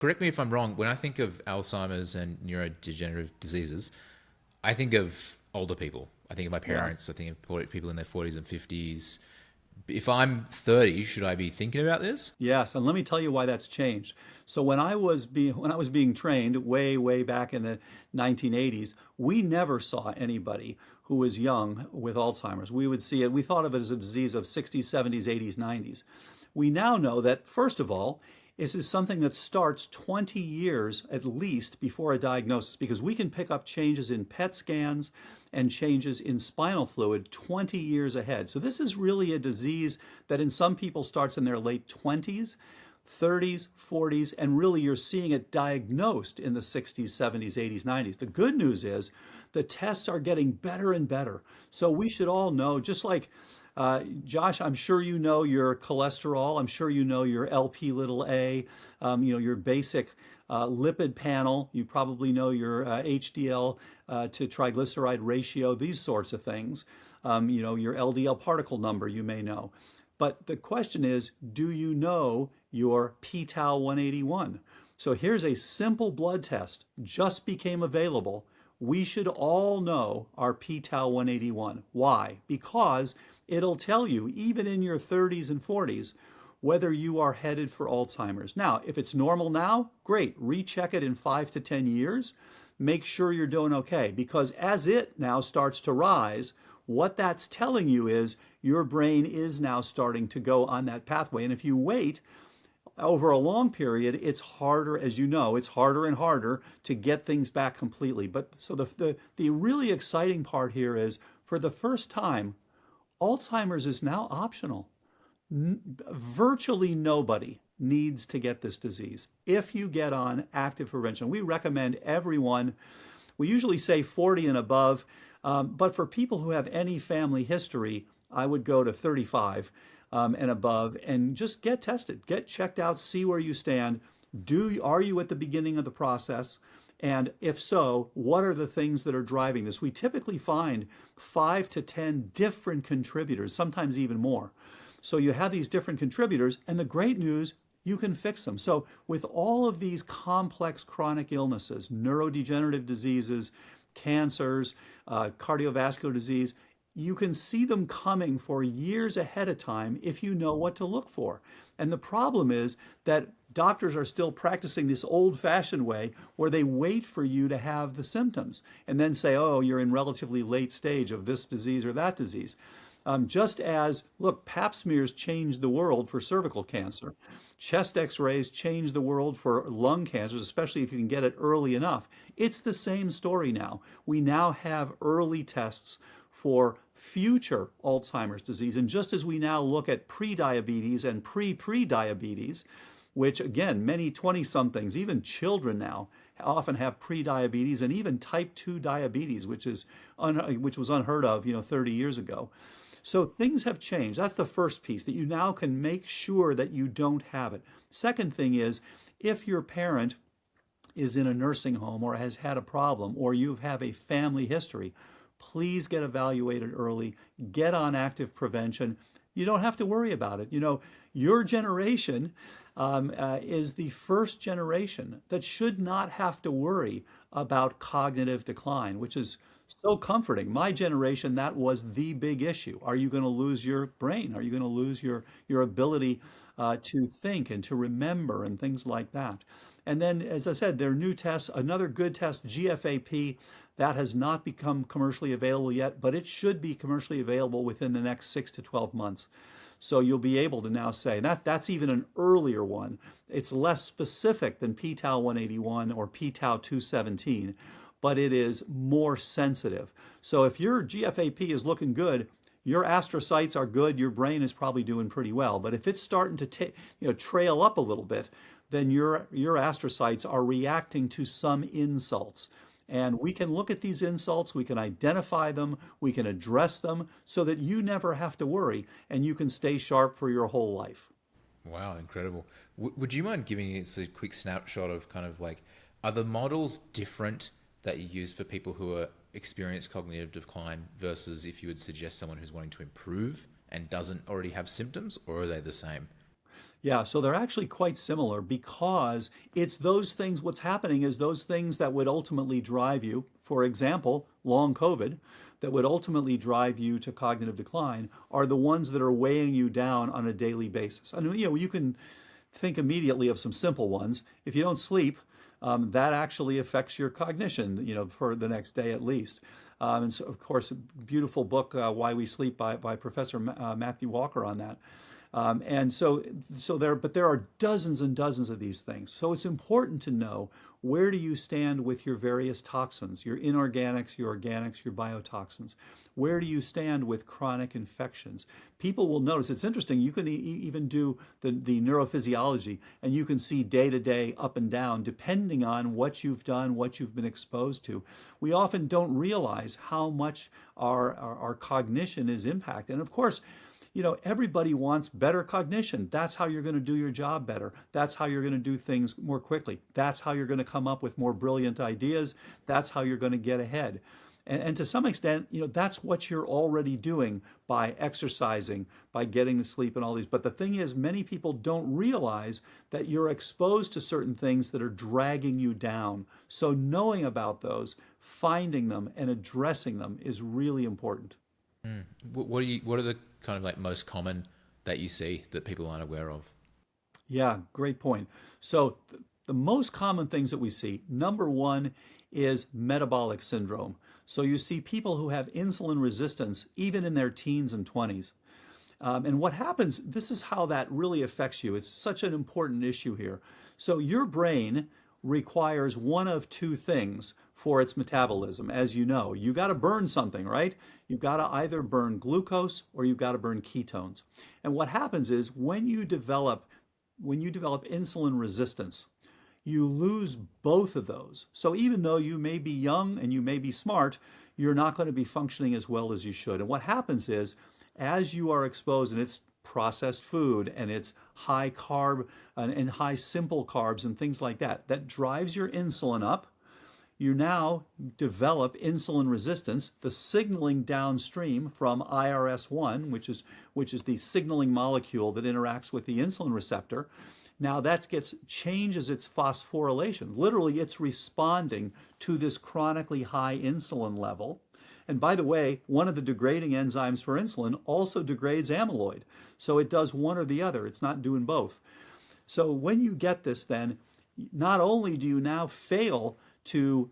Correct me if I'm wrong. When I think of Alzheimer's and neurodegenerative diseases, I think of older people. I think of my Yeah. parents. I think of people in their 40s and 50s. If I'm 30, should I be thinking about this? Yes, and let me tell you why that's changed. So when I was being trained way back in the 1980s, we never saw anybody who was young with Alzheimer's. We would see it. We thought of it as a disease of 60s, 70s, 80s, 90s. We now know that first of all, this is something that starts 20 years at least before a diagnosis because we can pick up changes in PET scans and changes in spinal fluid 20 years ahead. So this is really a disease that in some people starts in their late 20s, 30s, 40s, and really you're seeing it diagnosed in the 60s, 70s, 80s, 90s. The good news is the tests are getting better and better. So we should all know, just like Josh, I'm sure you know your cholesterol. I'm sure you know your LP little a, your basic lipid panel. You probably know your HDL to triglyceride ratio, these sorts of things. Your LDL particle number, you may know. But the question is, do you know your p-tau 181? So here's a simple blood test, just became available. We should all know our p-tau 181. Why? Because it'll tell you, even in your 30s and 40s, whether you are headed for Alzheimer's. Now, if it's normal now, great. Recheck it in 5 to 10 years. Make sure you're doing okay. Because as it now starts to rise, what that's telling you is your brain is now starting to go on that pathway. And if you wait over a long period, it's harder, as you know, it's harder and harder to get things back completely. But so the really exciting part here is for the first time, Alzheimer's is now optional. Virtually nobody needs to get this disease if you get on active prevention. We recommend everyone, we usually say 40 and above, but for people who have any family history, I would go to 35 and above and just get tested, get checked out, see where you stand. Are you at the beginning of the process? And if so, what are the things that are driving this? We typically find 5 to 10 different contributors, sometimes even more. So you have these different contributors, and the great news, you can fix them. So with all of these complex chronic illnesses, neurodegenerative diseases, cancers, cardiovascular disease, you can see them coming for years ahead of time if you know what to look for. And the problem is that doctors are still practicing this old-fashioned way where they wait for you to have the symptoms and then say, oh, you're in relatively late stage of this disease or that disease. Just as, look, pap smears changed the world for cervical cancer. Chest x-rays changed the world for lung cancers, especially if you can get it early enough. It's the same story now. We now have early tests for future Alzheimer's disease. And just as we now look at prediabetes and pre-prediabetes, which again, many 20-somethings, even children now, often have prediabetes and even type 2 diabetes, which was unheard of, 30 years ago. So things have changed. That's the first piece, that you now can make sure that you don't have it. Second thing is, if your parent is in a nursing home or has had a problem or you have a family history, please get evaluated early, get on active prevention. You don't have to worry about it. Your generation is the first generation that should not have to worry about cognitive decline, which is so comforting. My generation, that was the big issue. Are you going to lose your brain? Are you going to lose your ability to think and to remember and things like that? And then, as I said, there are new tests. Another good test, GFAP, that has not become commercially available yet, but it should be commercially available within the next 6 to 12 months. So you'll be able to now say, and that's even an earlier one. It's less specific than p-tau 181 or p-tau 217, but it is more sensitive. So if your GFAP is looking good, your astrocytes are good, your brain is probably doing pretty well. But if it's starting to trail up a little bit, then your astrocytes are reacting to some insults. And we can look at these insults, we can identify them, we can address them so that you never have to worry and you can stay sharp for your whole life. Wow, incredible. Would you mind giving us a quick snapshot of kind of like, are the models different that you use for people who are experience cognitive decline versus if you would suggest someone who's wanting to improve and doesn't already have symptoms, or are they the same? Yeah, so they're actually quite similar because it's those things, what's happening is those things that would ultimately drive you, for example, long COVID, that would ultimately drive you to cognitive decline are the ones that are weighing you down on a daily basis. I mean, you can think immediately of some simple ones. If you don't sleep, that actually affects your cognition, for the next day at least. And so, of course, a beautiful book, Why We Sleep, by Professor Matthew Walker on that. And so there are dozens and dozens of these things. So it's important to know, where do you stand with your various toxins, your inorganics, your organics, your biotoxins? Where do you stand with chronic infections? People will notice, it's interesting, you can even do the neurophysiology, and you can see day to day, up and down, depending on what you've done, what you've been exposed to. We often don't realize how much our cognition is impacted. And of course, everybody wants better cognition. That's how you're going to do your job better. That's how you're going to do things more quickly. That's how you're going to come up with more brilliant ideas. That's how you're going to get ahead. And to some extent, that's what you're already doing by exercising, by getting the sleep and all these. But the thing is, many people don't realize that you're exposed to certain things that are dragging you down. So knowing about those, finding them, and addressing them is really important. What are the kind of like most common that you see that people aren't aware of? Yeah, great point. So the most common things that we see, number one is metabolic syndrome. So you see people who have insulin resistance even in their teens and 20s. And what happens, this is how that really affects you. It's such an important issue here. So your brain requires one of two things for its metabolism. As you know, you got to burn something, right? You've got to either burn glucose or you've got to burn ketones. And what happens is, when you develop insulin resistance, you lose both of those. So even though you may be young and you may be smart, you're not going to be functioning as well as you should. And what happens is, as you are exposed, and it's processed food and it's high carb and high simple carbs and things like that, that drives your insulin up. You now develop insulin resistance, the signaling downstream from IRS1, which is the signaling molecule that interacts with the insulin receptor. Now that changes its phosphorylation. Literally, it's responding to this chronically high insulin level. And by the way, one of the degrading enzymes for insulin also degrades amyloid. So it does one or the other. It's not doing both. So when you get this, then not only do you now fail to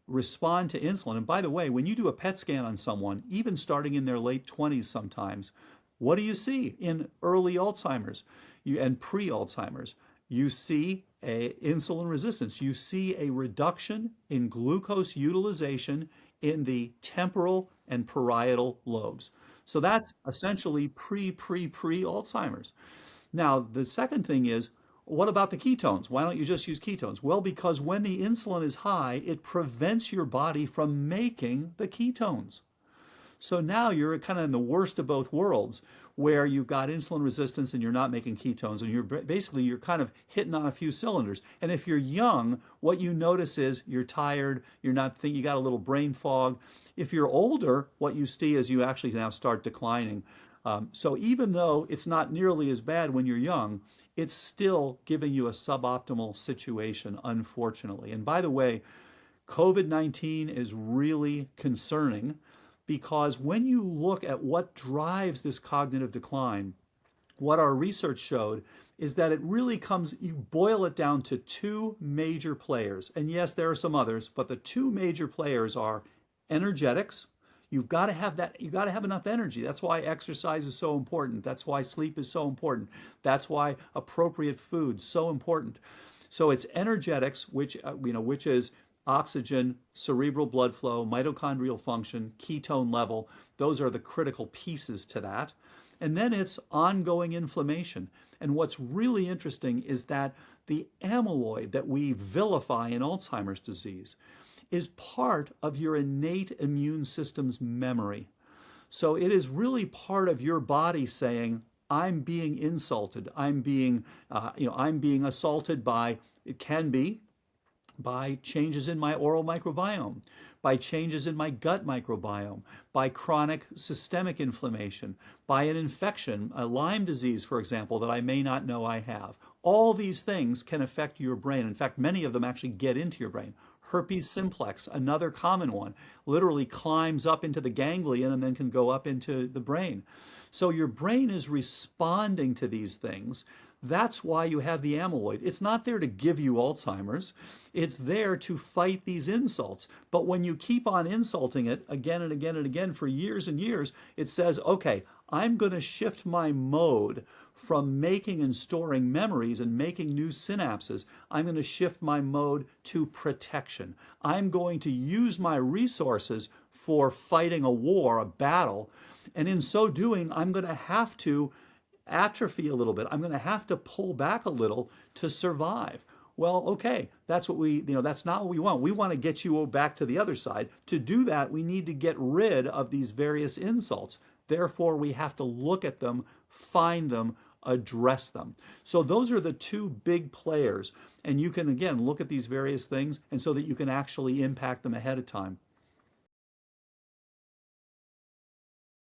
respond to insulin, and by the way, when you do a PET scan on someone, even starting in their late 20s sometimes, what do you see in early Alzheimer's and pre-Alzheimer's? You see insulin resistance. You see a reduction in glucose utilization in the temporal and parietal lobes. So that's essentially pre-Alzheimer's. Now, the second thing is, what about the ketones? Why don't you just use ketones? Well, because when the insulin is high, it prevents your body from making the ketones. So now you're kind of in the worst of both worlds, where you've got insulin resistance and you're not making ketones, and you're kind of hitting on a few cylinders. And if you're young, what you notice is you're tired, you're not thinking, you got a little brain fog. If you're older, what you see is you actually now start declining. So even though it's not nearly as bad when you're young, it's still giving you a suboptimal situation, unfortunately. And by the way, COVID-19 is really concerning, because when you look at what drives this cognitive decline, what our research showed is that it really you boil it down to two major players. And yes, there are some others, but the two major players are energetics. You've got to have that. You've got to have enough energy. That's why exercise is so important. That's why sleep is so important. That's why appropriate food is so important. So it's energetics, which is oxygen, cerebral blood flow, mitochondrial function, ketone level. Those are the critical pieces to that. And then it's ongoing inflammation. And what's really interesting is that the amyloid that we vilify in Alzheimer's disease is part of your innate immune system's memory. So it is really part of your body saying, I'm being insulted. I'm being assaulted by, it can be by changes in my oral microbiome, by changes in my gut microbiome, by chronic systemic inflammation, by an infection, a Lyme disease, for example, that I may not know I have. All these things can affect your brain. In fact, many of them actually get into your brain. Herpes simplex, another common one, literally climbs up into the ganglion and then can go up into the brain. So your brain is responding to these things. That's why you have the amyloid. It's not there to give you Alzheimer's. It's there to fight these insults. But when you keep on insulting it again and again and again for years and years, it says, okay, I'm going to shift my mode from making and storing memories and making new synapses. I'm going to shift my mode to protection. I'm going to use my resources for fighting a war, a battle. And in so doing, I'm going to have to atrophy a little bit. I'm going to have to pull back a little to survive. Well, okay, that's what that's not what we want. We want to get you back to the other side. To do that, we need to get rid of these various insults. Therefore, we have to look at them, find them, address them. So those are the two big players. And you can, again, look at these various things and so that you can actually impact them ahead of time.